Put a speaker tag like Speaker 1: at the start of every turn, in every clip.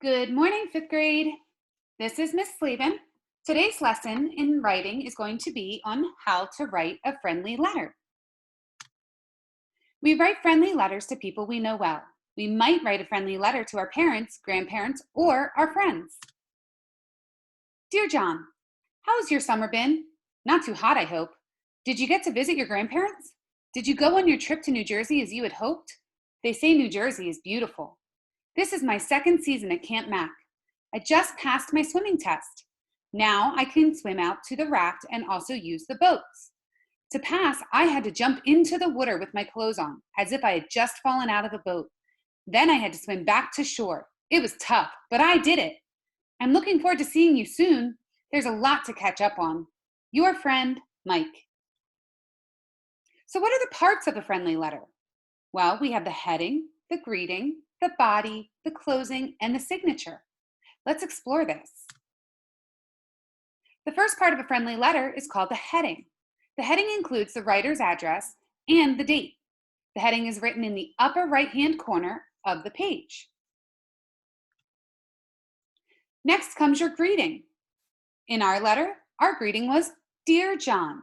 Speaker 1: Good morning, fifth grade. This is Miss Slavin. Today's lesson in writing is going to be on how to write a friendly letter. We write friendly letters to people we know well. We might write a friendly letter to our parents, grandparents, or our friends. Dear John, how has your summer been? Not too hot, I hope. Did you get to visit your grandparents? Did you go on your trip to New Jersey as you had hoped? They say New Jersey is beautiful. This is my second season at Camp Mac. I just passed my swimming test. Now I can swim out to the raft and also use the boats. To pass, I had to jump into the water with my clothes on, as if I had just fallen out of a boat. Then I had to swim back to shore. It was tough, but I did it. I'm looking forward to seeing you soon. There's a lot to catch up on. Your friend, Mike. So what are the parts of a friendly letter? Well, we have the heading, the greeting, the body, the closing, and the signature. Let's explore this. The first part of a friendly letter is called the heading. The heading includes the writer's address and the date. The heading is written in the upper right-hand corner of the page. Next comes your greeting. In our letter, our greeting was, Dear John.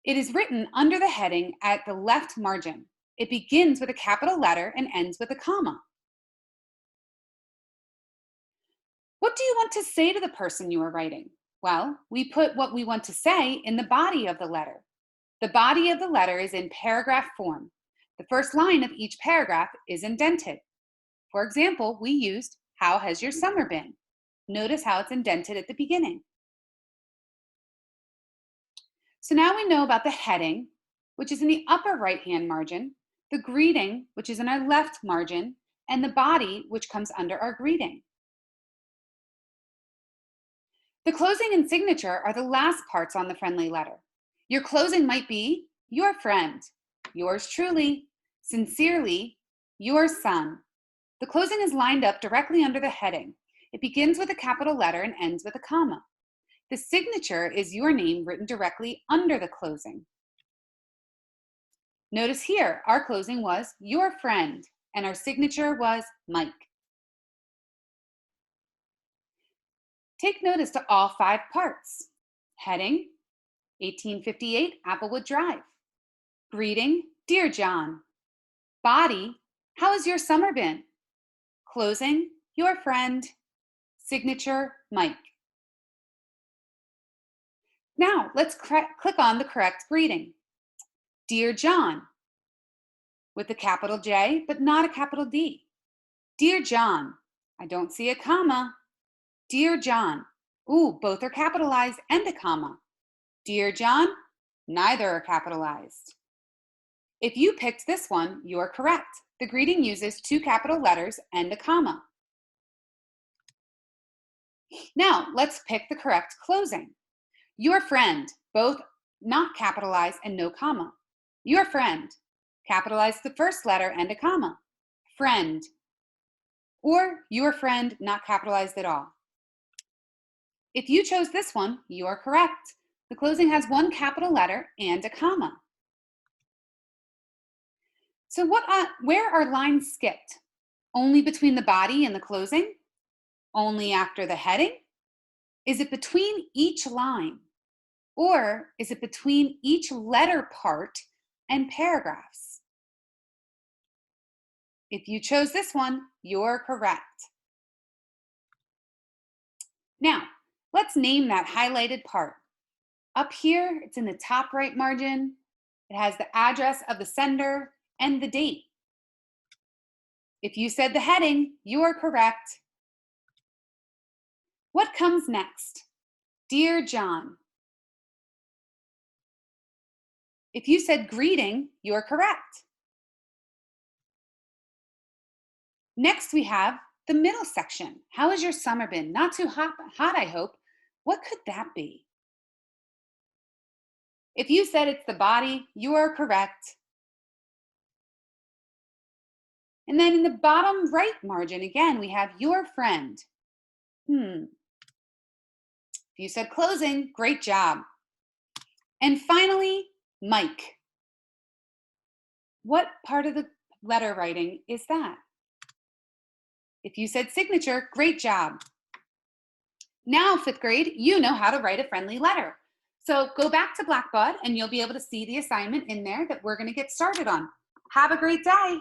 Speaker 1: It is written under the heading at the left margin. It begins with a capital letter and ends with a comma. What do you want to say to the person you are writing? Well, we put what we want to say in the body of the letter. The body of the letter is in paragraph form. The first line of each paragraph is indented. For example, we used, How has your summer been? Notice how it's indented at the beginning. So now we know about the heading, which is in the upper right-hand margin, the greeting, which is in our left margin, and the body, which comes under our greeting. The closing and signature are the last parts on the friendly letter. Your closing might be, Your friend, yours truly, sincerely, your son. The closing is lined up directly under the heading. It begins with a capital letter and ends with a comma. The signature is your name written directly under the closing. Notice here, our closing was your friend, and our signature was Mike. Take notice to all 5 parts. Heading, 1858 Applewood Drive. Greeting, Dear John. Body, how has your summer been? Closing, your friend. Signature, Mike. Now, let's click on the correct greeting. Dear John, with a capital J, but not a capital D. Dear John, I don't see a comma. Dear John, ooh, both are capitalized and a comma. Dear John, neither are capitalized. If you picked this one, you're correct. The greeting uses 2 capital letters and a comma. Now, let's pick the correct closing. Your friend, both not capitalized and no comma. Your friend, capitalize the first letter and a comma. Friend, or your friend, not capitalized at all. If you chose this one, you are correct. The closing has 1 capital letter and a comma. So where are lines skipped? Only between the body and the closing? Only after the heading? Is it between each line? Or is it between each letter part and paragraphs? If you chose this one, you're correct. Now, let's name that highlighted part. Up here, it's in the top right margin. It has the address of the sender and the date. If you said the heading, you are correct. What comes next? Dear John. If you said greeting, you're correct. Next, we have the middle section. How has your summer been? Not too hot, I hope. What could that be? If you said it's the body, you are correct. And then in the bottom right margin, again, we have your friend. If you said closing, great job. And finally, Mike. What part of the letter writing is that? If you said signature, great job. Now, fifth grade, you know how to write a friendly letter. So go back to Blackbaud and you'll be able to see the assignment in there that we're going to get started on. Have a great day.